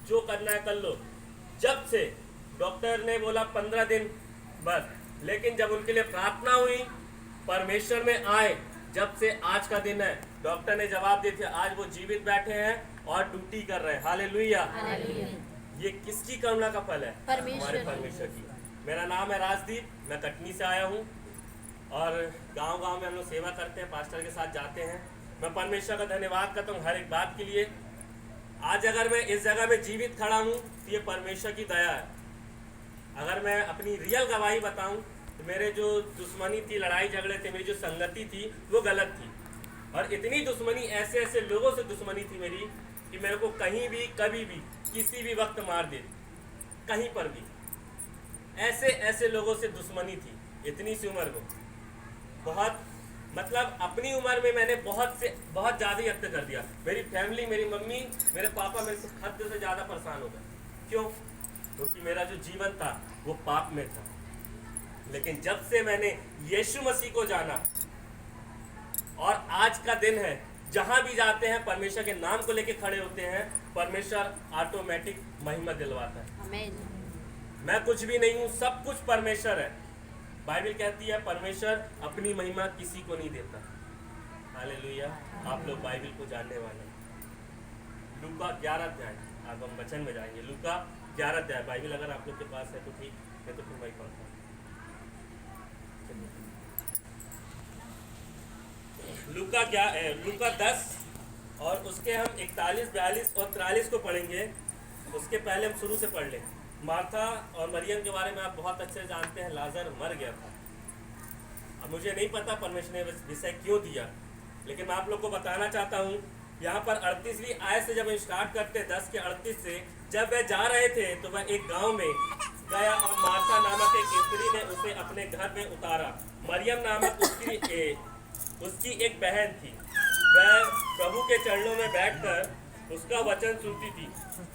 जो करना है कर लो। जब से डॉक्टर ने बोला 15 दिन बस, लेकिन जब उनके लिए प्रार्थना हुई, परमेश्वर में आए, जब से आज का दिन है, डॉक्टर ने जवाब दे दिया, आज वो जीवित बैठे हैं और ड्यूटी कर रहे हैं। हालेलुया। ये किसकी करुणा का फल है? हमारे परमेश्वर की। मेरा नाम है राजदीप, मैं कटनी से आया हूँ और गांव-गांव में हम लोग सेवा करते हैं, पास्टर के साथ जाते हैं। मैं परमेश्वर का धन्यवाद करता हूँ हर एक बात के लिए। आज अगर मैं इस जगह में जीवित खड़ा हूँ तो ये परमेश्वर की दया है। अगर मैं अपनी रियल गवाही बताऊं तो मेरे जो दुश्मनी थी, लड़ाई झगड़े थे, मेरी जो संगति थी वो गलत थी। और इतनी दुश्मनी, ऐसे ऐसे लोगों से दुश्मनी थी मेरी कि मेरे को कहीं भी, कभी भी, किसी भी वक्त मार दे, कहीं पर भी। ऐसे ऐसे लोगों से दुश्मनी थी इतनी सी उम्र में। बहुत मतलब अपनी उम्र में मैंने बहुत ज़्यादा ही हत्या कर दिया। मेरी फैमिली, मेरी मम्मी, मेरे पापा मेरे से हद से ज़्यादा परेशान हो गए। क्यों? क्योंकि मेरा जो जीवन था वो पाप में था। लेकिन जब से मैंने यीशु मसीह को जाना और आज का दिन है, जहां भी जाते हैं परमेश्वर के नाम को लेके खड़े होते हैं, परमेश्वर ऑटोमेटिक महिमा दिलवाता है। आमीन। मैं कुछ भी नहीं हूं, सब कुछ परमेश्वर है। बाइबल कहती है परमेश्वर अपनी महिमा किसी को नहीं देता। हालेलुया। आप लोग बाइबल को जानने वाले हैं। लूका 11 अध्याय, अब हम वचन में जाएंगे। लूका 11 अध्याय बाइबल अगर आप लोग के पास है तो ठीक, नहीं तो फिर वही पढ़ता हूँ। लूका 10 और उसके हम 41, 42 और 43 को पढ़ेंगे। उसके पहले हम शुरू से पढ़ लें। मार्था और मरियम के बारे में आप बहुत अच्छे से जानते हैं। लाजर मर गया था। अब मुझे नहीं पता परमेश्वर ने विषय क्यों दिया, लेकिन मैं आप लोग को बताना चाहता हूँ। यहाँ पर 38वीं आयत से जब हम स्टार्ट करते हैं, 10 के 38 से, जब वह जा रहे थे तो वह एक गांव में गया और मार्था नामक एक स्त्री ने उसे अपने घर में उतारा। मरियम नामक उसकी एक बहन थी। वह प्रभु के चरणों में बैठकर उसका वचन सुनती थी।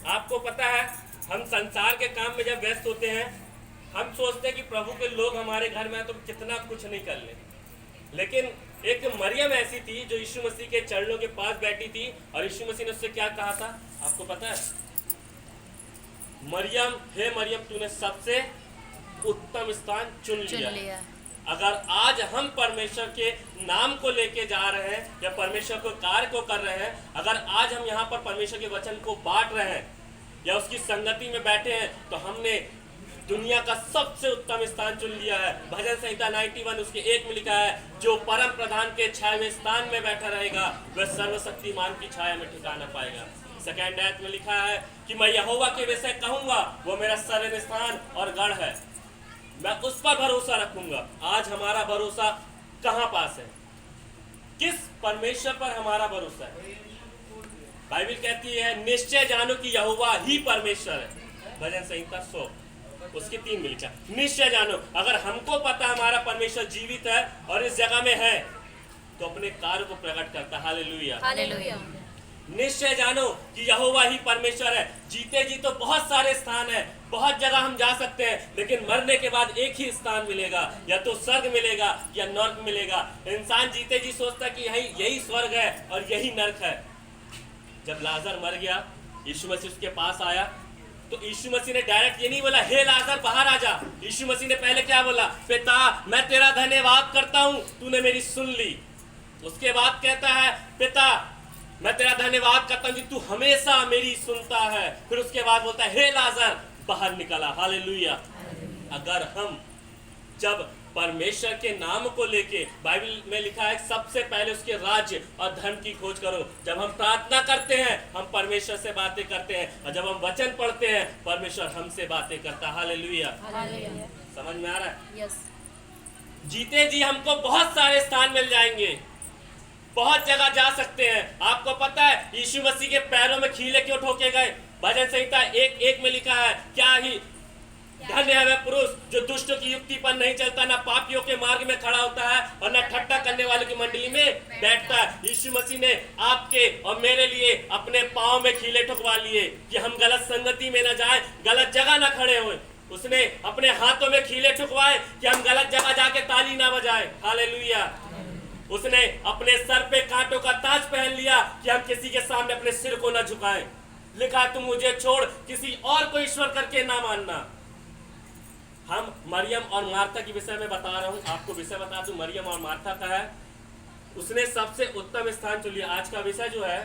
आपको पता है, हम संसार के काम में जब व्यस्त होते हैं, हम सोचते हैं कि प्रभु के लोग हमारे घर में हैं तो कितना कुछ नहीं कर ले। लेकिन एक मरियम ऐसी थी जो यीशु मसीह के चरणों के पास बैठी थी और यीशु मसीह ने उससे क्या कहा था, आपको पता है? मरियम, हे मरियम, तूने सबसे उत्तम स्थान चुन लिया। अगर आज हम परमेश्वर के नाम को लेके जा रहे हैं या परमेश्वर को कार्य को कर रहे हैं, अगर आज हम यहाँ पर परमेश्वर के वचन को बांट रहे हैं या उसकी संगति में बैठे हैं, तो हमने दुनिया का सबसे उत्तम स्थान चुन लिया है। भजन संहिता 91 उसके 1 में लिखा है, जो परम प्रधान के छाया स्थान में बैठा रहेगा वह सर्वशक्तिमान की छाया में ठिकाना पाएगा। सेकंड आयत में लिखा है कि मैं यहोवा के विषय कहूंगा, वो मेरा शरण स्थान और गढ़ है, मैं उस पर भरोसा रखूंगा। आज हमारा भरोसा कहां पास है? किस परमेश्वर पर हमारा भरोसा है? बाइबल कहती है, निश्चय जानो कि यहोवा ही परमेश्वर है। भजन संहिता 100 उसके 3 में लिखा, निश्चय जानो। अगर हमको पता हमारा परमेश्वर जीवित है और इस जगह में है, तो अपने कार्य को प्रकट करता। Hallelujah, hallelujah. निश्चय जानो कि यहोवा ही परमेश्वर है। जीते जी तो बहुत सारे स्थान है, बहुत जगह हम जा सकते हैं, लेकिन मरने के बाद एक ही स्थान मिलेगा, या तो स्वर्ग मिलेगा या नर्क मिलेगा। इंसान जीते जी सोचता है कि यही स्वर्ग है और यही नर्क है। जब लाजर मर गया, यीशु मसीह उसके पास आया, तो यीशु मसीह ने डायरेक्ट ये नहीं बोला, हे लाजर बाहर आ जा। यीशु मसीह ने पहले क्या बोला? पिता, मैं तेरा धन्यवाद करता हूं, तूने मेरी सुन ली। उसके बाद कहता है, पिता, मैं तेरा धन्यवाद करता हूं कि तू हमेशा मेरी सुनता है। फिर उसके बाद बोलता है, हे लाजर बाहर निकला। हालेलुया। अगर हम जब परमेश्वर के नाम को लेके, बाइबल में लिखा है सबसे पहले उसके राज्य और धर्म की खोज करो। जब हम प्रार्थना करते हैं, हम परमेश्वर से बातें करते हैं, और जब हम वचन पढ़ते हैं, परमेश्वर हमसे बातें करता है। हालेलुया। समझ में आ रहा है? यस। जीते जी हमको बहुत सारे स्थान मिल जाएंगे, बहुत जगह जा सकते हैं। आपको पता है यीशु मसीह के पैरों में खीले क्यों ठोके गए? भजन संहिता 1:1 में लिखा है, क्या ही धन्य है वह पुरुष जो दुष्टों की युक्ति पर नहीं चलता, ना पापियों के मार्ग में खड़ा होता है, और न ठट्ठा करने वालों की मंडली में बैठता है। यीशु मसीह ने आपके और मेरे लिए अपने पांव में खीले ठुकवा लिए कि हम गलत संगति में न जाएं, गलत जगह न खड़े हों। उसने अपने हाथों में खीले ठुकवाए कि हम गलत जगह जाके ताली ना बजाएं। हालेलुया। उसने अपने सर पे कांटों का ताज पहन लिया कि हम किसी के सामने अपने सिर को न झुकाएं। लिखा तुम मुझे छोड़ किसी और को ईश्वर करके ना मानना। हम मरियम और मार्था के विषय में बता रहा हूं, आपको विषय बता दूं मरियम और मार्था का है। उसने सबसे उत्तम स्थान चुन लिया। आज का विषय जो है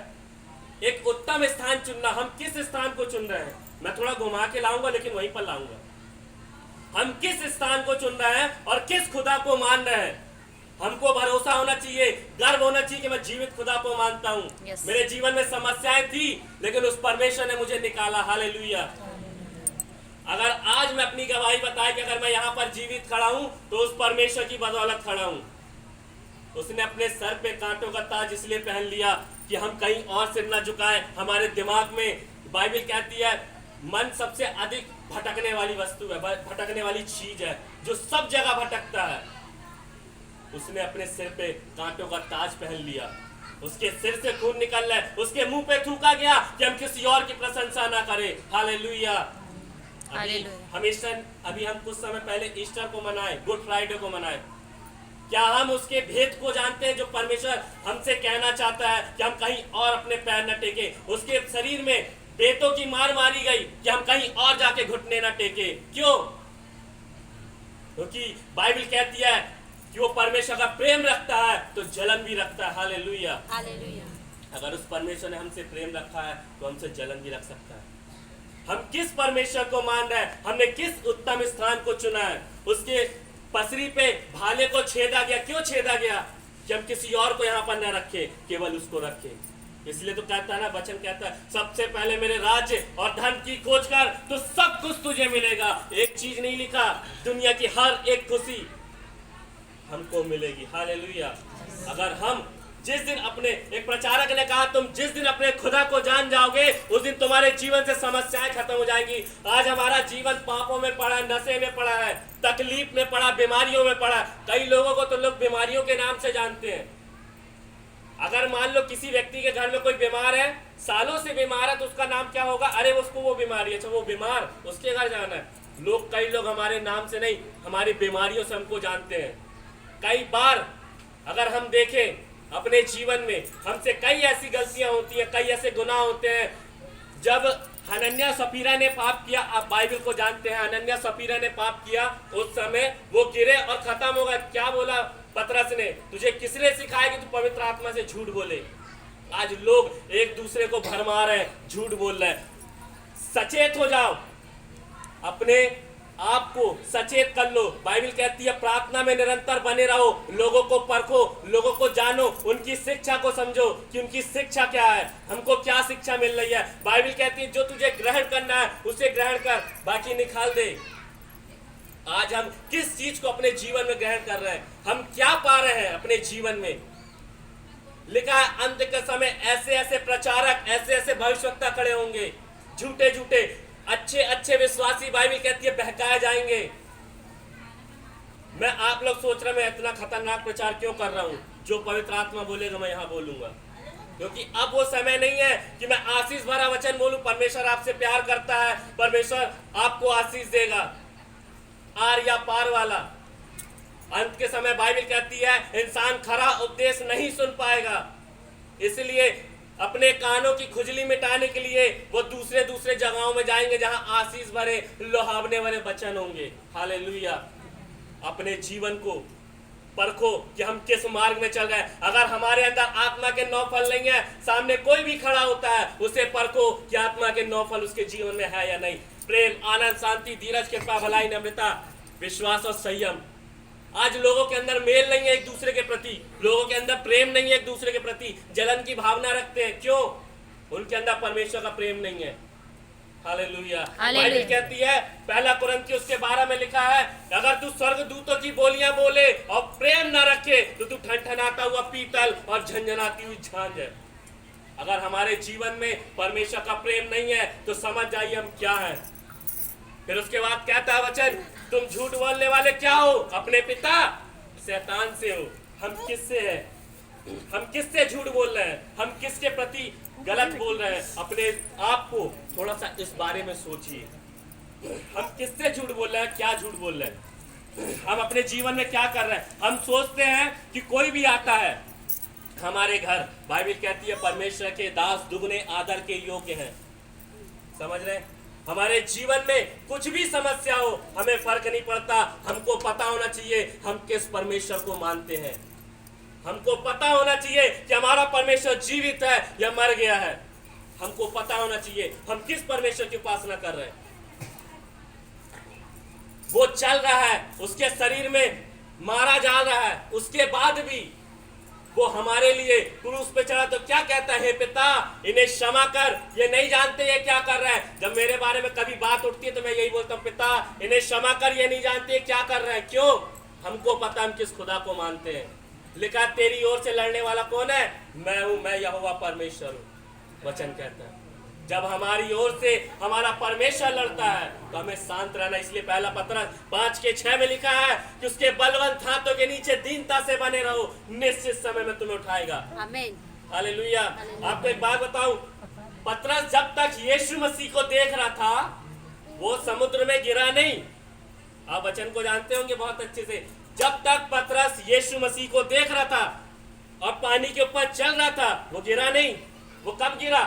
एक उत्तम स्थान चुनना। हम किस स्थान को चुन रहे हैं? मैं थोड़ा घुमा के लाऊंगा लेकिन वहीं पर लाऊंगा। हम किस स्थान को चुन रहे हैं और किस खुदा को मान रहे हैं? हमको भरोसा होना चाहिए, गर्व होना चाहिए कि मैं जीवित खुदा को मानता हूं। मेरे जीवन में समस्याएं थी लेकिन उस परमेश्वर ने मुझे निकाला। हालेलुया। अगर आज मैं अपनी गवाही बताई कि अगर मैं यहाँ पर जीवित खड़ा हूं तो उस परमेश्वर की बदौलत खड़ा हूं। उसने अपने सर पे कांटों का ताज इसलिए पहन लिया कि हम कहीं और सिर न झुकाएं। हमारे दिमाग में बाइबल कहती है मन सबसे अधिक भटकने वाली वस्तु है, भटकने वाली चीज है जो सब जगह भटकता है। उसने अपने सिर पे कांटों का ताज पहन लिया। उसके सिर से खून निकल रहा है, उसके मुंह पे थूका गया कि हम किसी और की प्रशंसा ना करें। हालेलुया। अभी हम कुछ समय पहले ईस्टर को मनाए, गुड फ्राइडे को मनाए। क्या हम उसके भेद को जानते हैं जो परमेश्वर हमसे कहना चाहता है कि हम कहीं और अपने पैर न टेके? उसके शरीर में बेतों की मार मारी गई कि हम कहीं और जाके घुटने न टेके। क्यों? क्योंकि बाइबल कहती है कि वो परमेश्वर का प्रेम रखता है तो जलन भी रखता है। हालेलुया। अगर उस परमेश्वर ने हमसे प्रेम रखा है तो हमसे जलन भी रख सकता है। हम किस परमेश्वर को मान रहे हैं? हमने किस उत्तम स्थान को चुना है? उसके पसरी पे भाले को छेदा गया। क्यों छेदा गया? कि हम किसी और को यहाँ पर न रखे, केवल उसको रखे। इसलिए तो कहता है ना, वचन कहता है सबसे पहले मेरे राज्य और धन की खोज कर तो सब कुछ तुझे मिलेगा। एक चीज नहीं लिखा, दुनिया की हर एक खुशी हमको मिलेगी। हालेलुया। अगर हम जिस दिन अपने, एक प्रचारक ने कहा तुम जिस दिन अपने खुदा को जान जाओगे उस दिन तुम्हारे जीवन से समस्याएं खत्म हो जाएंगी। आज हमारा जीवन पापों में पड़ा है, नशे में पड़ा है, तकलीफ में पड़ा, बीमारियों में पड़ा। कई लोगों को तो लोग बीमारियों के नाम से जानते हैं। अगर मान लो किसी व्यक्ति के घर में कोई बीमार है, सालों से बीमार है, तो उसका नाम क्या होगा? अरे उसको वो बीमारी है, अच्छा वो बीमार, उसके घर जाना है। कई लोग हमारे नाम से नहीं, हमारी बीमारियों से हमको जानते हैं। कई बार अगर हम देखें अपने जीवन में हमसे कई ऐसी गलतियां होती हैं, कई ऐसे गुनाह होते हैं। जब हनन्या सफीरा ने पाप किया, आप बाइबल को जानते हैं, हनन्या सफीरा ने पाप किया, उस समय वो गिरे और खत्म हो गए। क्या बोला पतरस ने? तुझे किसने सिखाया कि तू पवित्र आत्मा से झूठ बोले? आज लोग एक दूसरे को भरमा रहे हैं, झूठ बोल रहे हैं। सचेत हो जाओ, अपने आपको सचेत कर लो। बाइबल कहती है प्रार्थना में निरंतर बने रहो, लोगों को परखो, लोगों को जानो, उनकी शिक्षा को समझो कि उनकी शिक्षा क्या है, हमको क्या शिक्षा मिल रही है। बाइबल कहती है जो तुझे ग्रहण करना है उसे ग्रहण कर, बाकी निकाल दे। आज हम किस चीज को अपने जीवन में ग्रहण कर रहे हैं? हम क्या पा रहे हैं अपने जीवन में? लिखा है अंत के समय ऐसे ऐसे प्रचारक, ऐसे ऐसे भविष्यवक्ता खड़े होंगे, झूठे झूठे, अच्छे अच्छे विश्वासी, बाइबल कहती है बहकाए जाएंगे। मैं आप लोग सोच रहे मैं इतना खतरनाक प्रचार क्यों कर रहा हूं? जो पवित्र आत्मा बोलेगा मैं यहां बोलूंगा, क्योंकि अब वो समय नहीं है कि मैं आशीष भरा वचन बोलूं। परमेश्वर आपसे प्यार करता है, परमेश्वर आपको आशीष देगा, आर या पार वाला। अंत के समय बाइबल कहती है इंसान खरा उपदेश नहीं सुन पाएगा, इसलिए अपने कानों की खुजली मिटाने के लिए वो दूसरे दूसरे जगहों में जाएंगे जहां आशीष भरे, लुभावने भरे वचन होंगे। हालेलुया। अपने जीवन को परखो कि हम किस मार्ग में चल रहे हैं। अगर हमारे अंदर आत्मा के 9 फल नहीं है, सामने कोई भी खड़ा होता है, उसे परखो कि आत्मा के 9 फल उसके जीवन में है या नहीं। प्रेम, आनंद, शांति, धीरज, कृपा, भलाई, नम्रता, विश्वास और संयम। आज लोगों के अंदर मेल नहीं है एक दूसरे के प्रति, लोगों के अंदर प्रेम नहीं है एक दूसरे के प्रति, जलन की भावना रखते हैं। क्यों? उनके अंदर परमेश्वर का प्रेम नहीं है। हालेलुया। बाइबल कहती है 1 कुरिन्थियों उसके 12 में लिखा है अगर तू स्वर्गदूतों की बोलियां बोले और प्रेम न रखे तो तू ठनठनाता हुआ पीतल और झंझनाती हुई झांझ है। अगर हमारे जीवन में परमेश्वर का प्रेम नहीं है तो समझ जाइए हम क्या है। फिर उसके बाद कहता है वचन, तुम झूठ बोलने वाले क्या हो? अपने पिता शैतान से हो। हम किससे हैं? हम किससे झूठ बोल रहे हैं? हम किसके प्रति गलत बोल रहे हैं? अपने आप को थोड़ा सा इस बारे में सोचिए। हम किससे झूठ बोल रहे हैं? क्या झूठ बोल रहे हैं? हम अपने जीवन में क्या कर रहे हैं? हम सोचते हैं कि कोई भी आता है हमारे घर, बाइबल कहती है परमेश्वर के दास दुगने आदर के योग्य हैं। समझ रहे? हमारे जीवन में कुछ भी समस्या हो, हमें फर्क नहीं पड़ता, हमको पता होना चाहिए हम किस परमेश्वर को मानते हैं। हमको पता होना चाहिए कि हमारा परमेश्वर जीवित है या मर गया है। हमको पता होना चाहिए हम किस परमेश्वर की उपासना कर रहे हैं। वो चल रहा है, उसके शरीर में मारा जा रहा है, उसके बाद भी वो हमारे लिए क्रूस पे चढ़ा, तो क्या कहता है? हे पिता, इन्हें क्षमा कर, ये नहीं जानते ये क्या कर रहा है। जब मेरे बारे में कभी बात उठती है तो मैं यही बोलता हूँ, पिता इन्हें क्षमा कर, ये नहीं जानते क्या कर रहे हैं। क्यों? हमको पता हम किस खुदा को मानते हैं। लिखा तेरी ओर से लड़ने वाला कौन है? मैं हूं, मैं यहोवा परमेश्वर हूं। वचन कहता है जब हमारी ओर से हमारा परमेश्वर लड़ता है तो हमें शांत रहना। इसलिए पहला पत्रस 5:6 में लिखा है कि उसके बलवंत हाथों के नीचे दीनता से बने रहो, निश्चित समय में तुम्हें उठाएगा। आमीन। हालेलुया। आपको एक बात बताऊं, पत्रस जब तक यीशु मसीह को देख रहा था वो समुद्र में गिरा नहीं। आप वचन को जानते होंगे बहुत अच्छे से। जब तक पतरस यीशु मसीह को देख रहा था और पानी के ऊपर चल रहा था, वो गिरा नहीं। वो कब गिरा?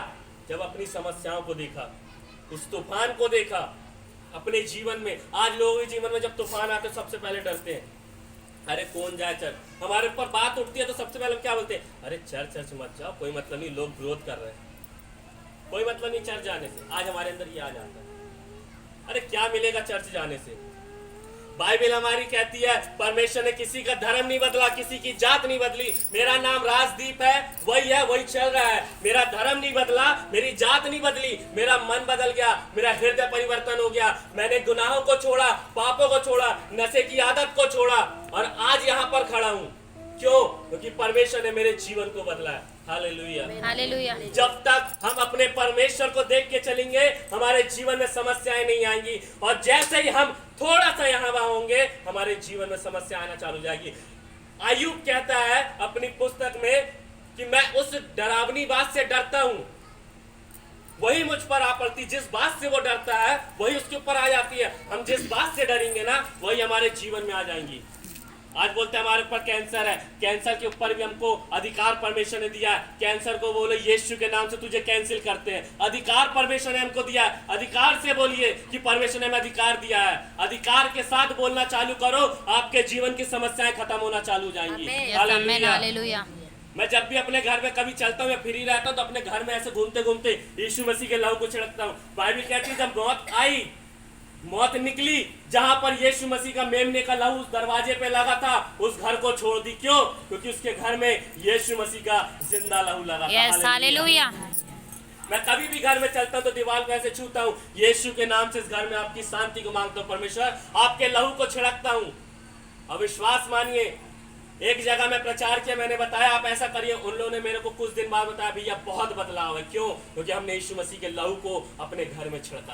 जब अपनी समस्याओं को देखा, उस तूफान को देखा अपने जीवन में। आज लोगों के जीवन में जब तूफान आते सबसे पहले डरते हैं, अरे कौन जाए चर्च। हमारे ऊपर बात उठती है तो सबसे पहले हम क्या बोलते हैं? अरे चर्च मत जाओ, कोई मतलब नहीं, लोग विरोध कर रहे हैं, कोई मतलब नहीं चर्च जाने से। आज हमारे अंदर ये आ जाता है, अरे क्या मिलेगा चर्च जाने से। बाइबल हमारी कहती है परमेश्वर ने किसी का धर्म नहीं बदला, किसी की जात नहीं बदली। मेरा नाम राजदीप है, वही है, वही चल रहा है। मेरा धर्म नहीं बदला, मेरी जात नहीं बदली, मेरा मन बदल गया, मेरा हृदय परिवर्तन हो गया। मैंने गुनाहों को छोड़ा, पापों को छोड़ा, नशे की आदत को छोड़ा और आज यहाँ पर खड़ा हूँ। क्यों? क्योंकि परमेश्वर ने मेरे जीवन को बदला है। Hallelujah, hallelujah. जब तक हम अपने परमेश्वर को देख के चलेंगे हमारे जीवन में समस्याएं नहीं आएंगी, और जैसे ही हम थोड़ा सा यहाँ वहां होंगे हमारे जीवन में समस्या आना चालू हो जाएगी। अय्यूब कहता है अपनी पुस्तक में कि मैं उस डरावनी बात से डरता हूं, वही मुझ पर आ पड़ती। जिस बात से वो डरता है वही उसके ऊपर आ जाती है। हम जिस बात से डरेंगे ना वही हमारे जीवन में आ जाएंगी। आज बोलते हैं हमारे ऊपर कैंसर है, कैंसर के ऊपर भी हमको अधिकार परमेश्वर ने दिया है। कैंसर को बोले यीशु के नाम से तुझे कैंसिल करते हैं, अधिकार परमेश्वर ने हमको दिया है। अधिकार से बोलिए कि परमेश्वर ने हमें अधिकार दिया है। अधिकार के साथ बोलना चालू करो, आपके जीवन की समस्याएं खत्म होना चालू हो जाएंगी। हालेलुया। मैं जब भी अपने घर में कभी चलता हूँ या फ्री रहता हूँ तो अपने घर में ऐसे घूमते घूमते यीशु मसीह के लहू को छिड़कता हूँ। बाइबल कहती है जब मौत आई, मौत निकली, जहां पर यीशु मसीह का मेमने का लहू उस दरवाजे पे लगा था, उस घर को छोड़ दी। क्यों? क्योंकि उसके घर में यीशु मसीह का जिंदा लहू लगा था। हालेलुया। मैं कभी भी घर में चलता हूं तो दीवार को ऐसे छूता हूं, यीशु के नाम से इस घर में आपकी शांति को मांगता हूं, परमेश्वर आपके लहू को छिड़कता हूं। अब विश्वास मानिए, एक जगह में प्रचार किया, मैंने बताया आप ऐसा करिए। उन लोगों ने मेरे को कुछ दिन बाद बताया भैया बहुत बदलाव है। क्यों? क्योंकि हमने यीशु मसीह के लहू को अपने घर में छिड़का।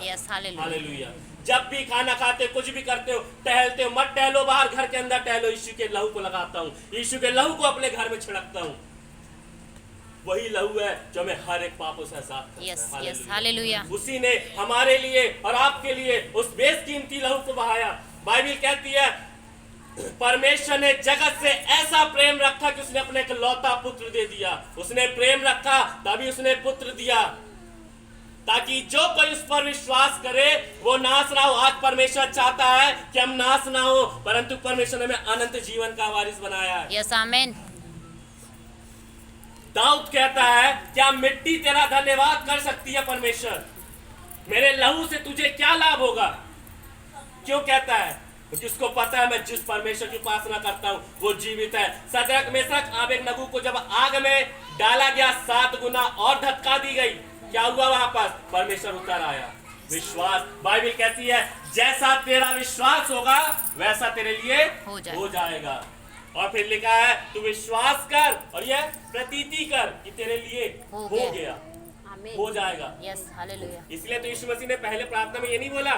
हालेलुया। जब भी खाना खाते, कुछ भी करते हो, टहलते हो, मत टहलो बाहर, घर के अंदर टहलो। यीशु के लहू को लगाता हूँ, यीशु के लहू को अपने घर में छिड़कता हूँ। वही लहू है जो हमें हर एक पापों से आजाद करता है। हालेलुया। उसी ने हमारे लिए और आपके लिए उस बेशकीमती लहू को बहाया। बाइबल कहती है परमेश्वर ने जगत से ऐसा प्रेम रखा कि उसने अपने इकलौता पुत्र दे दिया। उसने प्रेम रखा तभी उसने पुत्र दिया, ताकि जो कोई उस पर विश्वास करे वो नाश ना हो। आज परमेश्वर चाहता है कि हम नाश ना हो, परंतु परमेश्वर ने हमें अनंत जीवन का वारिस बनाया है। यस, आमीन। दाऊद कहता है क्या मिट्टी तेरा धन्यवाद कर सकती है परमेश्वर? मेरे लहू से तुझे क्या लाभ होगा? क्यों कहता है? क्योंकि उसको पता है मैं जिस परमेश्वर की उपासना करता हूँ वो जीवित है। सदरक मेशक अबेदनगो को जब आग में डाला गया 7 गुना और धक्का दी गई, क्या हुआ वहां पर? परमेश्वर उतर आया। विश्वास, बाइबल कहती है जैसा तेरा विश्वास होगा वैसा तेरे लिए हो जाएगा। और फिर लिखा है तू विश्वास कर और यह प्रतीति कर कि तेरे लिए हो गया, हो जाएगा। Yes, hallelujah. इसलिए तो यीशु मसीह ने पहले प्रार्थना में ये नहीं बोला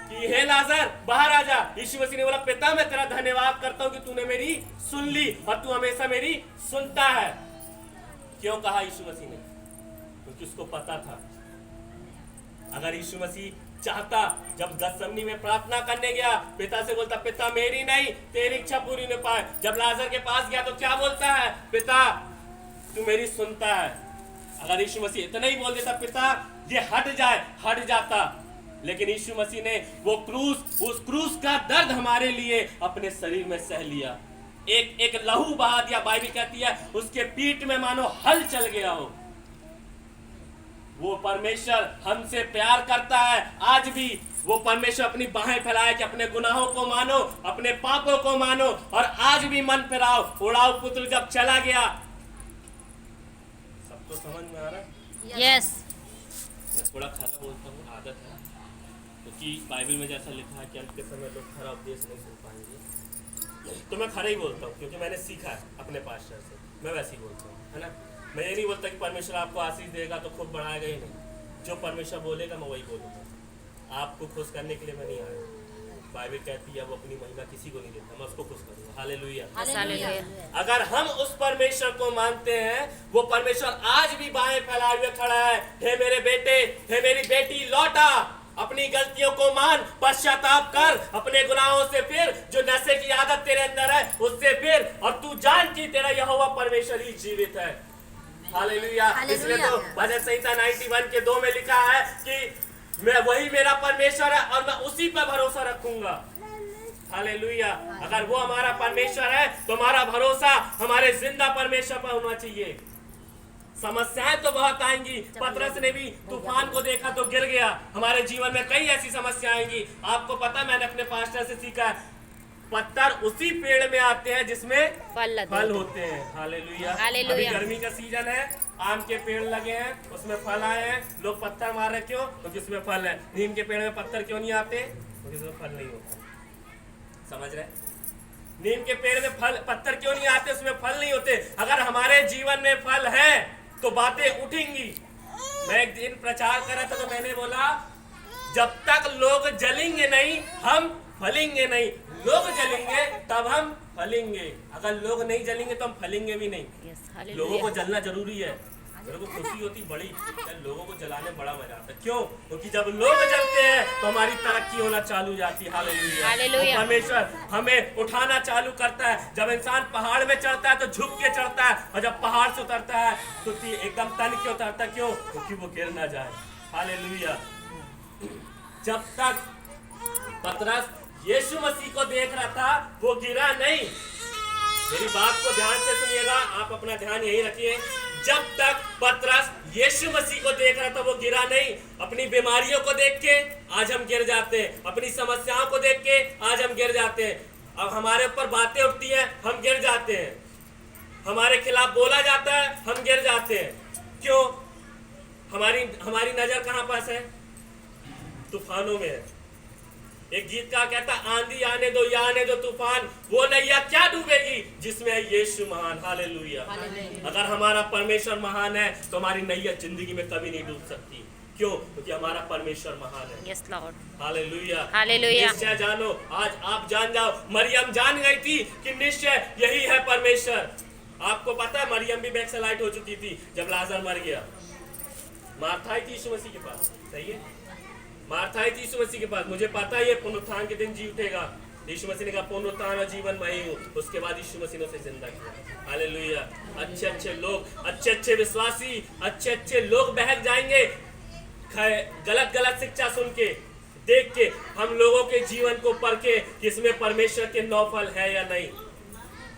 कि हे लाजर बाहर आ जा। यीशु मसीह ने बोला पिता मैं तेरा धन्यवाद करता हूं कि तूने मेरी सुन ली और तू हमेशा मेरी सुनता है। क्यों कहा यीशु मसीह ने? क्योंकि उसको पता था अगर यीशु मसीह चाहता, जब गतसमनी में प्रार्थना करने गया पिता से बोलता पिता मेरी नहीं तेरी इच्छा पूरी न पाए। जब लाजर के पास गया तो क्या बोलता है? पिता तू मेरी सुनता है। अगर यीशु मसीह इतना ही बोल देता पिता ये हट जाए, हट जाता। लेकिन यीशु मसीह ने वो क्रूस, उस क्रूस का दर्द हमारे लिए अपने शरीर में सह लिया। एक लहू बहा दिया। बाइबल कहती है उसके पीठ में मानो हल चल गया हो। वो परमेश्वर हमसे प्यार करता है। आज भी वो परमेश्वर अपनी बाहें फैलाए कि अपने गुनाहों को मानो, अपने पापों को मानो और आज भी मन फिराओ। उड़ाऊ पुत्र जब चला गया, सबको समझ में आ रहा है? यस। मैं थोड़ा खरा बोलता हूँ, आदत है, क्योंकि बाइबल में जैसा लिखा है कि अंत के समय लोग खरा उपदेश नहीं सुन पाएंगे, तो मैं खरा ही बोलता हूँ क्योंकि मैंने सीखा है अपने पास्टर से। मैं वैसे ही बोलता हूँ, है ना। मैं ये नहीं बोलता कि परमेश्वर आपको आशीष देगा तो खूब बढ़ाएगा ही नहीं। जो परमेश्वर बोलेगा मैं वही बोलूँगा। आपको खुश करने के लिए मैं नहीं आया। बाइबल कहती है वो अपनी महिमा किसी को नहीं देता, मैं उसको खुश करूँगा। हालेलुया। हालेलुया। अगर हम उस परमेश्वर को मानते हैं, वो परमेश्वर आज भी बाहें फैलाए हुए खड़ा है। हे मेरे बेटे, हे मेरी बेटी, लौटा, अपनी गलतियों को मान, पश्चाताप कर, अपने गुनाहों से फिर, जो नशे की आदत तेरे अंदर है उससे फिर, और तू जान कि तेरा यहोवा परमेश्वर ही जीवित है। हालेलुया। इसलिए तो भजन संहिता 91 के 2 में लिखा है कि मैं वही मेरा परमेश्वर है और मैं उसी पर भरोसा रखूंगा। हालेलुया। अगर वो हमारा परमेश्वर है तो हमारा भरोसा हमारे जिंदा परमेश्वर पर होना चाहिए। समस्याएं तो बहुत आएंगी। पतरस ने भी तूफान को देखा तो गिर गया। हमारे जीवन में कई ऐसी समस्याएं आएंगी। आपको पता, मैंने अपने पास्टर से सीखा है, पत्थर उसी पेड़ में आते हैं जिसमें फल होते हैं। हालेलुया। अभी गर्मी का सीजन है, आम के पेड़ लगे हैं, उसमें फल आए हैं, लोग पत्थर मार रहे, क्यों? क्योंकि उसमें फल है। नीम के पेड़ में पत्थर क्यों नहीं आते? क्योंकि उसमें फल नहीं होता। समझ रहे? नीम के पेड़ में फल, पत्थर क्यों नहीं आते? उसमें फल नहीं होते। अगर हमारे जीवन में फल है तो बातें उठेंगी। मैं एक दिन प्रचार कर रहा था तो मैंने बोला, जब तक लोग जलेंगे नहीं हम फलेंगे नहीं। लोग जलेंगे तब हम फलेंगे। अगर लोग नहीं जलेंगे तो हम फलेंगे भी नहीं। लोगों को जलना जरूरी है। मेरे को खुशी होती बड़ी, लोगों को जलाने बड़ा मजा आता है। क्यों? क्योंकि जब लोग जलते हैं तो हमारी तरक्की होना चालू हो जाती है। हालेलुया। परमेश्वर हमें उठाना चालू करता है। जब इंसान पहाड़ में चढ़ता है तो झुक के चढ़ता है, और जब पहाड़ से उतरता है तो एकदम तन के उतरता है। क्यों? क्योंकि वो गिर ना जाए। हालेलुया। जब तक पतरस यीशु मसीह को देख रहा था वो गिरा नहीं। मेरी बात को ध्यान से सुनिएगा, आप अपना ध्यान यही रखिए। जब तक पतरस यीशु मसीह को देख रहा था वो गिरा नहीं। अपनी बीमारियों को देख के आज हम गिर जाते हैं, अपनी समस्याओं को देख के आज हम गिर जाते हैं। अब हमारे ऊपर बातें उठती हैं, हम गिर जाते हैं। हमारे खिलाफ बोला जाता है, हम गिर जाते हैं। क्यों? हमारी नजर कहाँ पास है? तूफानों में है। एक गीत का कहता, आंधी आने दो या आने दो तूफान, वो नैया क्या डूबेगी जिसमें है यीशु महान। हालेलुया। अगर हमारा परमेश्वर महान है तो हमारी नैया जिंदगी में कभी नहीं डूब सकती। क्यों? क्योंकि हमारा परमेश्वर महान है। Yes Lord. हालेलुया। हालेलुया। निश्चय जानो, आज आप जान जाओ, मरियम जान गई थी कि निश्चय यही है परमेश्वर। आपको पता है मरियम भी बैकस्लाइड हो चुकी थी जब लाजर मर गया। मार्था आई थी यीशु मसीह के पास, सही है, मार्था आई थी यीशु मसीह के पास, मुझे पता है ये पुनरुत्थान के दिन जी उठेगा। यीशु मसीह ने कहा पुनरुत्थान और जीवन मैं ही हूँ। उसके बाद यीशु मसीह ने उसे जिंदा किया। हालेलुया। अच्छे अच्छे लोग, अच्छे अच्छे विश्वासी, अच्छे अच्छे लोग बहक जाएंगे गलत गलत शिक्षा सुन के, देख के। हम लोगों के जीवन को परखे कि इसमें परमेश्वर के 9 फल है या नहीं।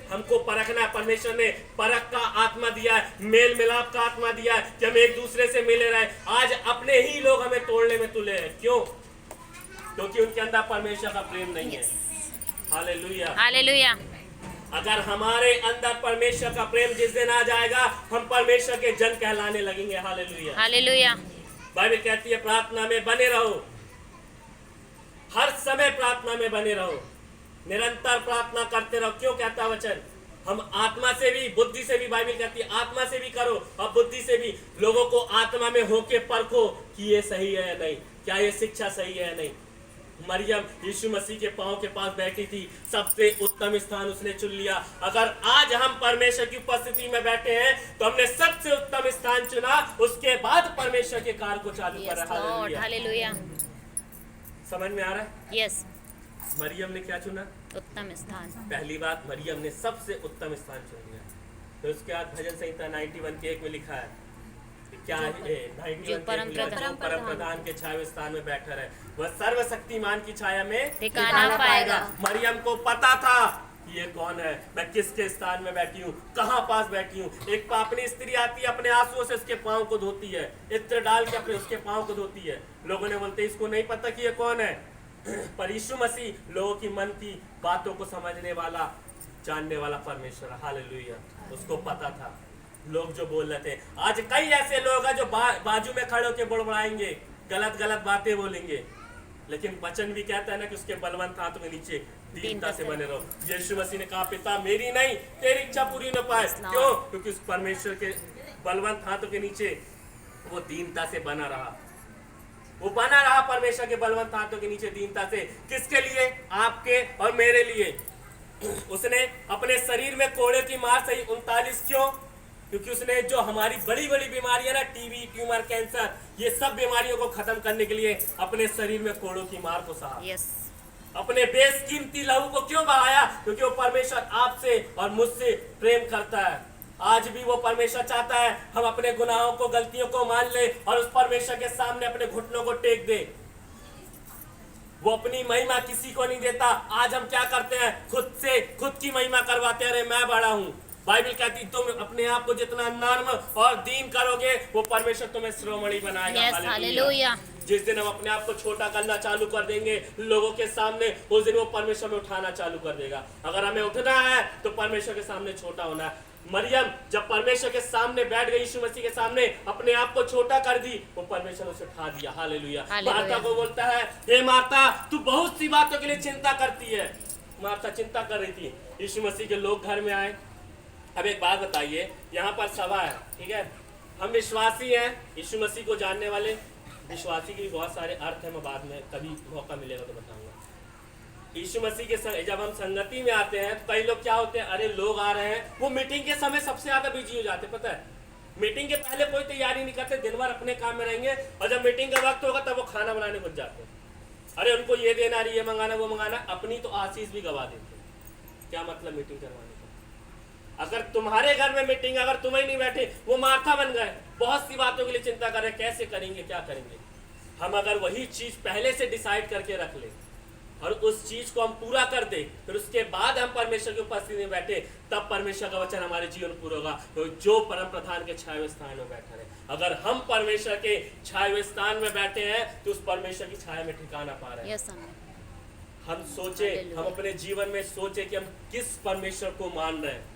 हमको परखना है। परमेश्वर ने परख का आत्मा दिया है, मेल मिलाप का आत्मा दिया है कि हम एक दूसरे से मिले रहे। आज अपने ही लोग हमें तोड़ने में तुले हैं। क्यों? क्योंकि उनके अंदर परमेश्वर का प्रेम नहीं है। हालेलुया। हालेलुया। अगर हमारे अंदर परमेश्वर का प्रेम जिस दिन आ जाएगा, हम परमेश्वर के जन कहलाने लगेंगे। हालेलुया। हालेलुया। बाइबल कहती है प्रार्थना में बने रहो, हर समय प्रार्थना में बने रहो, निरंतर प्रार्थना करते रहो। क्यों कहता है वचन? हम आत्मा से भी, बुद्धि से भी, बाइबल कहती है आत्मा से भी करो और बुद्धि से भी। लोगों को आत्मा में होके परखो कि ये सही है या नहीं, क्या ये शिक्षा सही है या नहीं। मरियम यीशु मसीह के पांव के पास बैठी थी, सबसे उत्तम स्थान उसने चुन लिया। अगर आज हम परमेश्वर की उपस्थिति में बैठे हैं तो हमने सबसे उत्तम स्थान चुना, उसके बाद परमेश्वर के कार्य को चालू करा। हालेलुया। समझ में आ रहा है? यस। मरियम ने क्या चुना? उत्तम स्थान। पहली बात, मरियम ने सबसे उत्तम स्थान चुन लिया। तो उसके बाद भजन संहिता 91 के 1 में लिखा है कि क्या है 91 जो परम परम प्रधान के छाया स्थान में बैठा रहे, वह सर्वशक्तिमान की छाया में ठिकाना पाएगा। मरियम को पता था कि ये कौन है, मैं किसके स्थान में बैठी हूँ, कहाँ पास बैठी हूँ। एक पापनी स्त्री आती है, अपने आंसुओं से उसके पाँव को धोती है, इत्र डाल के अपने उसके पाँव को धोती है। लोगों ने बोलते इसको नहीं पता कि ये कौन है, पर यीशु मसीह लोगों की मन की बातों को समझने वाला, जानने वाला परमेश्वर, हालेलुया, उसको पता था लोग जो बोल रहे थे। आज कई ऐसे लोग हैं जो बाजू में खड़े होकर बड़बड़ाएंगे, गलत गलत बातें बोलेंगे, लेकिन वचन भी कहता है ना कि उसके बलवंत हाथों के नीचे दीनता से बने रहो। यीशु मसीह ने कहा पिता मेरी नहीं तेरी इच्छा पूरी न पाए, क्यों? क्योंकि उस परमेश्वर के बलवंत हाथों के नीचे वो दीनता से बना रहा, वो बना रहा परमेश्वर के बलवंत हाथों के नीचे दीनता से। किसके लिए? आपके और मेरे लिए। उसने अपने शरीर में कोड़े की मार सही 39, क्यों? क्योंकि उसने जो हमारी बड़ी बड़ी बीमारियां ना, टीबी, ट्यूमर, कैंसर, ये सब बीमारियों को खत्म करने के लिए अपने शरीर में कोड़ों की मार को सहा। अपने बेशकीमती लहू को क्यों बहाया? क्योंकि वो परमेश्वर आपसे और मुझसे प्रेम करता है। आज भी वो परमेश्वर चाहता है हम अपने गुनाहों को, गलतियों को मान ले और उस परमेश्वर के सामने अपने घुटनों को टेक दे। वो अपनी महिमा किसी को नहीं देता। आज हम क्या करते हैं? खुद से खुद की महिमा करवाते हैं, अरे मैं बड़ा हूं। बाइबल कहती तुम अपने आप को जितना नर्म और दीन करोगे वो परमेश्वर तुम्हें शिरोमणि बनाएगा। हालेलुया। जिस दिन हम अपने आप को छोटा करना चालू कर देंगे लोगों के सामने, उस दिन वो परमेश्वर में उठाना चालू कर देगा। अगर हमें उठना है तो परमेश्वर के सामने छोटा होना है। मरियम जब परमेश्वर के सामने बैठ गई, यीशु मसीह के सामने अपने आप को छोटा कर दी, वो परमेश्वर उसे उठा दिया। हालेलुया। मार्था को बोलता है हे मार्था तू बहुत सी बातों के लिए चिंता करती है। मार्था चिंता कर रही थी। यीशु मसीह के लोग घर में आए। अब एक बात बताइए, यहाँ पर सभा है, ठीक है, हम विश्वासी हैं, यीशु मसीह को जानने वाले। विश्वासी के भी बहुत सारे अर्थ हैं, मैं बाद में कभी मौका मिलेगा तो बताऊंगा। यीशु मसीह के जब हम संगति में आते हैं तो कई लोग क्या होते हैं, अरे लोग आ रहे हैं, वो मीटिंग के समय सबसे ज्यादा बिजी हो जाते, पता है। मीटिंग के पहले कोई तैयारी नहीं करते, दिन भर अपने काम में रहेंगे, और जब मीटिंग का वक्त होगा तब वो खाना बनाने घुस जाते हैं। अरे उनको ये देना, ये मंगाना, वो मंगाना, अपनी तो आशीष भी गवा देते। क्या मतलब मीटिंग करवाने का? अगर तुम्हारे घर में मीटिंग, अगर तुम ही नहीं बैठे, वो मार्था बन गए, बहुत सी बातों के लिए चिंता कर रहे, कैसे करेंगे, क्या करेंगे। हम अगर वही चीज पहले से डिसाइड करके रख ले और उस चीज को हम पूरा कर दे, फिर उसके बाद हम परमेश्वर की उपस्थिति में बैठे, तब परमेश्वर का वचन हमारे जीवन में पूरा होगा। तो जो परम प्रधान के छाया स्थान में बैठा रहे, अगर हम परमेश्वर के छाया स्थान में बैठे हैं तो उस परमेश्वर की छाया में ठिकाना पा रहे हैं। हम सोचे, हम अपने जीवन में सोचे कि हम किस परमेश्वर को मान रहे हैं।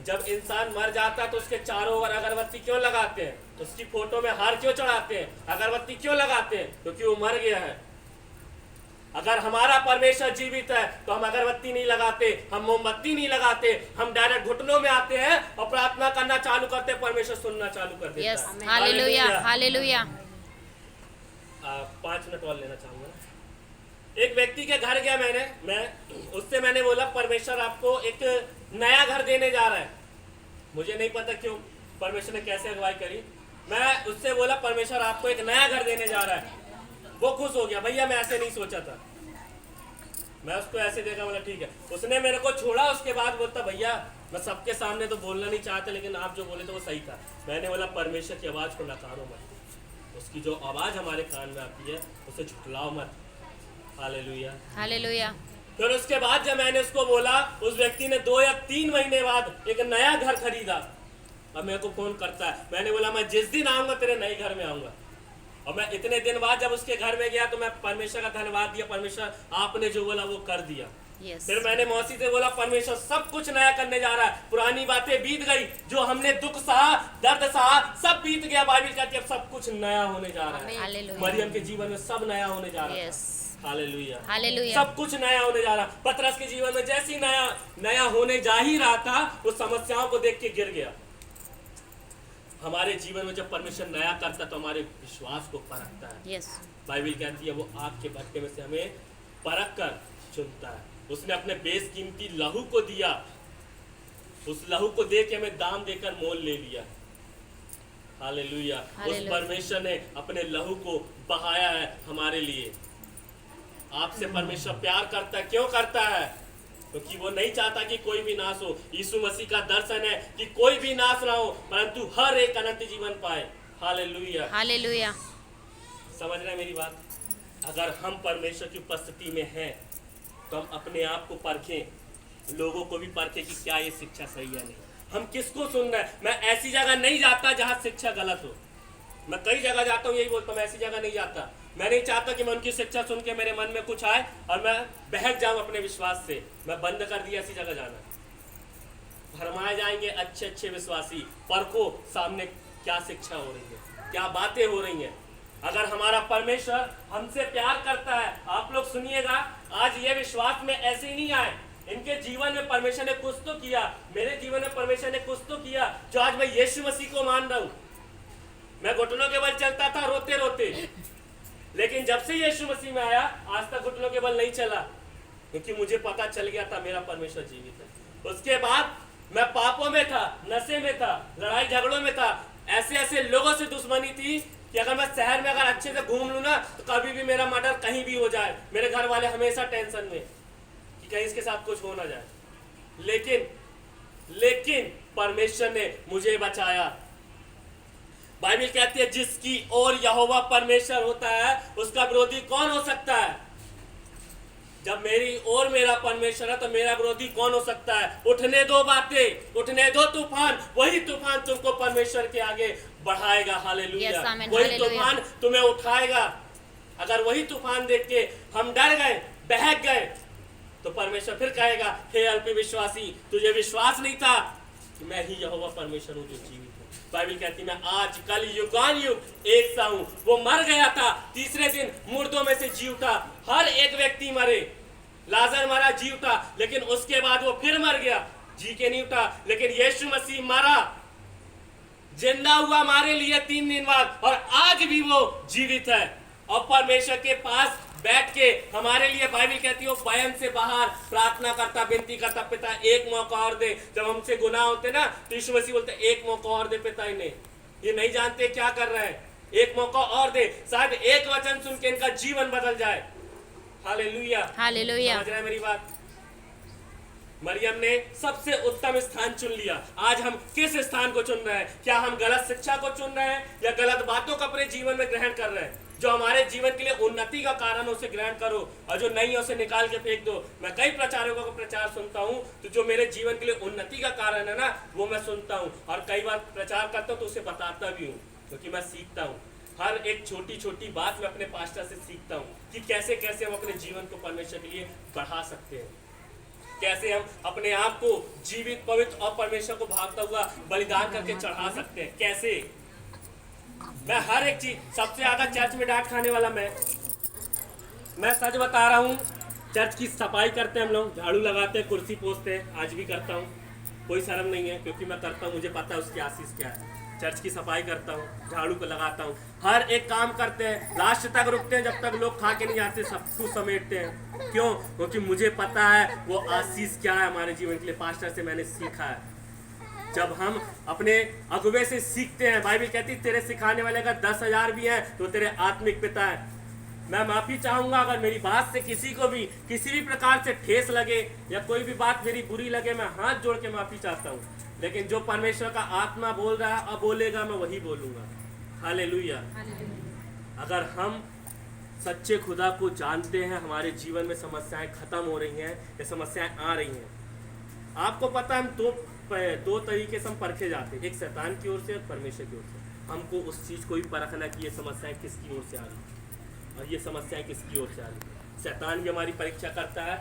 जब इंसान मर जाता है तो उसके चारों ओर अगरबत्ती क्यों लगाते हैं? तो उसकी फोटो में हार क्यों चढ़ाते हैं? अगरबत्ती क्यों लगाते हैं? क्योंकि वो मर गया है। अगर हमारा परमेश्वर जीवित है तो हम अगरबत्ती नहीं लगाते, हम मोमबत्ती नहीं लगाते, हम डायरेक्ट घुटनों में आते हैं और प्रार्थना करना चालू करते हैं, परमेश्वर सुनना चालू कर देता है। Hallelujah, hallelujah. 5 मिनट और लेना चाहूंगा। एक व्यक्ति के घर गया मैं उससे मैंने बोला परमेश्वर आपको एक नया घर देने जा रहा है। मुझे नहीं पता क्यों परमेश्वर ने कैसे अगुवाई करी। मैं उससे बोला परमेश्वर आपको एक नया घर देने जा रहा है। वो खुश हो गया, भैया मैं ऐसे नहीं सोचा था। मैं उसको ऐसे देखा, बोला ठीक है। उसने मेरे को छोड़ा, उसके बाद बोलता भैया मैं सबके सामने तो बोलना नहीं चाहता, लेकिन आप जो बोले तो वो सही था। मैंने बोला परमेश्वर की आवाज़ को नकारो मत, उसकी जो आवाज़ हमारे कान में आती है उसे झुठलाओ मत। Hallelujah, hallelujah. फिर उसके बाद जब मैंने उसको बोला, उस व्यक्ति ने 2 या 3 महीने बाद एक नया घर खरीदा। अब मेरे को फोन करता है, मैंने बोला मैं जिस दिन आऊंगा तेरे नए घर में आऊंगा। और मैं इतने दिन बाद जब उसके घर में गया तो मैं परमेश्वर का धन्यवाद दिया, परमेश्वर आपने जो बोला वो कर दिया। फिर मैंने मौसी से बोला परमेश्वर सब कुछ नया करने जा रहा है, पुरानी बातें बीत गई, जो हमने दुख सहा, दर्द सहा, सब बीत गया। बाइबल कहती है अब सब कुछ नया होने जा रहा है। मरियम के जीवन में सब नया होने जा रहा है। Hallelujah, hallelujah. सब कुछ नया होने जा रहा। पतरस के जीवन में जैसी नया होने जा ही रहा था, वो समस्याओं को देख के गिर गया। हमारे जीवन में जब परमेश्वर नया करता है तो हमारे विश्वास को परखता है। बाइबल कहती है वो आग के भट्टे में से हमें परख कर चुनता है। उसने अपने बेशकीमती लहू को दिया, उस लहू को दे के हमें दाम देकर मोल ले लिया। हालेलुया। उस परमेश्वर ने अपने लहू को बहाया है हमारे लिए। आपसे परमेश्वर प्यार करता है। क्यों करता है? क्योंकि वो नहीं चाहता कि कोई भी नाश हो। यीशु मसीह का दर्शन है कि कोई भी नाश ना हो, परंतु हर एक अनंत जीवन पाए। Hallelujah, hallelujah. समझ रहे हैं मेरी बात? अगर हम परमेश्वर की उपस्थिति में हैं तो हम अपने आप को परखें, लोगों को भी परखें कि क्या ये शिक्षा सही है नहीं। हम किसको सुन रहे हैं? मैं ऐसी जगह नहीं जाता जहाँ शिक्षा गलत हो। मैं कई जगह जाता हूँ, यही बोलता हूँ, मैं ऐसी जगह नहीं जाता। मैं नहीं चाहता कि मैं उनकी शिक्षा सुन के मेरे मन में कुछ आए और मैं बहक जाऊँ अपने विश्वास से। मैं बंद कर दिया ऐसी जगह जाना। भरमाए जाएंगे अच्छे अच्छे विश्वासी। परखो सामने क्या शिक्षा हो रही है, क्या बातें हो रही हैं। अगर हमारा परमेश्वर हमसे प्यार करता है, आप लोग सुनिएगा, आज ये विश्वास में ऐसे ही नहीं आए। इनके जीवन में परमेश्वर ने कुछ तो किया, मेरे जीवन में परमेश्वर ने कुछ तो किया, जो आज मैं यीशु मसीह को मान रहा हूं। मैं घुटनों के बल चलता था रोते रोते, लेकिन जब से यीशु मसीह में आया, आज तक घुटनों के बल नहीं चला, क्योंकि मुझे पता चल गया था मेरा परमेश्वर जीवित है। उसके बाद मैं पापों में था, नशे में था, लड़ाई झगड़ों में था, ऐसे ऐसे लोगों से दुश्मनी थी कि अगर मैं शहर में अगर अच्छे से घूम लूं ना, तो कभी भी मेरा मर्डर कहीं भी हो जाए। मेरे घर वाले हमेशा टेंशन में कि कहीं इसके साथ कुछ हो ना जाए। लेकिन परमेश्वर ने मुझे बचाया। बाइबल कहती है जिसकी ओर यहोवा परमेश्वर होता है, उसका विरोधी कौन हो सकता है? जब मेरी ओर मेरा परमेश्वर है तो मेरा विरोधी कौन हो सकता है? उठने दो बातें, उठने दो तूफान, वही तूफान तुमको परमेश्वर के आगे बढ़ाएगा। हालेलुया, वही तूफान तुम्हें उठाएगा। अगर वही तूफान देख के हम डर गए, बहक गए, तो परमेश्वर फिर कहेगा, हे अल्प विश्वासी, तुझे विश्वास नहीं था कि मैं ही यहोवा परमेश्वर हूँ जो जीवित हूँ। बाइबल कहती है मैं आज कल युगान युग एक सा हूँ। वो मर गया था, तीसरे दिन मुर्दों में से जी उठा। हर एक व्यक्ति मरे, लाजर मरा, जी उठा, लेकिन उसके बाद वो फिर मर गया, जी के नहीं उठा। लेकिन यीशु मसीह मरा, जिंदा हुआ हमारे लिए 3 दिन बाद, और आज भी वो जीवित है और परमेश्वर के पास बैठ के हमारे लिए, बाइबल कहती है, बयान से बाहर प्रार्थना करता, विनती करता, पिता एक मौका और दे। जब हमसे गुनाह होते ना, तो यीशु मसीह बोलते एक मौका और दे पिता इन्हें, ये नहीं जानते क्या कर रहे हैं, एक मौका और दे, शायद एक वचन सुन के इनका जीवन बदल जाए। Hallelujah, hallelujah. समझ रहे हैं मेरी बात? मरियम ने सबसे उत्तम स्थान चुन लिया। आज हम किस स्थान को चुन रहे हैं? क्या हम गलत शिक्षा को चुन रहे हैं या गलत बातों को अपने जीवन में ग्रहण कर रहे हैं? जो हमारे जीवन के लिए उन्नति का कारण हो उसे ग्रहण करो, और जो नहीं है उसे निकाल के फेंक दो। मैं कई प्रचारकों का प्रचार सुनता हूँ, तो जो मेरे जीवन के लिए उन्नति का कारण है ना, वो मैं सुनता हूँ, और कई बार प्रचार करता हूँ तो उसे बताता भी हूँ, क्योंकि मैं सीखता हूँ। हर एक छोटी छोटी बात मैं अपने पास्टर से सीखता हूँ कि कैसे कैसे हम अपने जीवन को परमेश्वर के लिए बढ़ा सकते हैं, कैसे हम अपने आप को जीवित, पवित्र और परमेश्वर को भागता हुआ बलिदान करके चढ़ा सकते हैं, कैसे। मैं हर एक चीज, सबसे ज्यादा चर्च में डांट खाने वाला मैं सच बता रहा हूँ। चर्च की सफाई करते हैं हम लोग, झाड़ू लगाते हैं, कुर्सी पोंछते हैं, आज भी करता हूँ, कोई शर्म नहीं है, क्योंकि मैं करता हूँ, मुझे पता है उसकी आशीष क्या है। चर्च की सफाई करता हूँ, झाड़ू को लगाता हूँ, हर एक काम करते हैं, लास्ट तक रुकते हैं, जब तक लोग खा के नहीं जाते, सब कुछ समेटते हैं। क्यों? क्योंकि मुझे पता है वो आशीष क्या है हमारे जीवन के लिए। पास्टर से मैंने सीखा है। जब हम अपने अगुवे से सीखते हैं, बाइबल कहती है तेरे सिखाने वाले का 10,000 भी है तो तेरे आत्मिक पिता है। मैं माफी चाहूंगा अगर मेरी बात से किसी को भी किसी भी प्रकार से ठेस लगे या कोई भी बात मेरी बुरी लगे, मैं हाथ जोड़ के माफी चाहता हूँ। लेकिन जो परमेश्वर का आत्मा बोल रहा है, अब बोलेगा, मैं वही बोलूंगा। हालेलुया। अगर हम सच्चे खुदा को जानते हैं, हमारे जीवन में समस्याएं खत्म हो रही हैं या समस्याएं आ रही हैं। आपको पता है हम दो तरीके से हम परखे जाते हैं, एक शैतान की ओर से और परमेश्वर की ओर से। हमको उस चीज को भी परखना कि ये समस्याएं किसकी ओर से आ रही है और ये समस्याएं किसकी ओर से आ रही है। शैतान भी हमारी परीक्षा करता है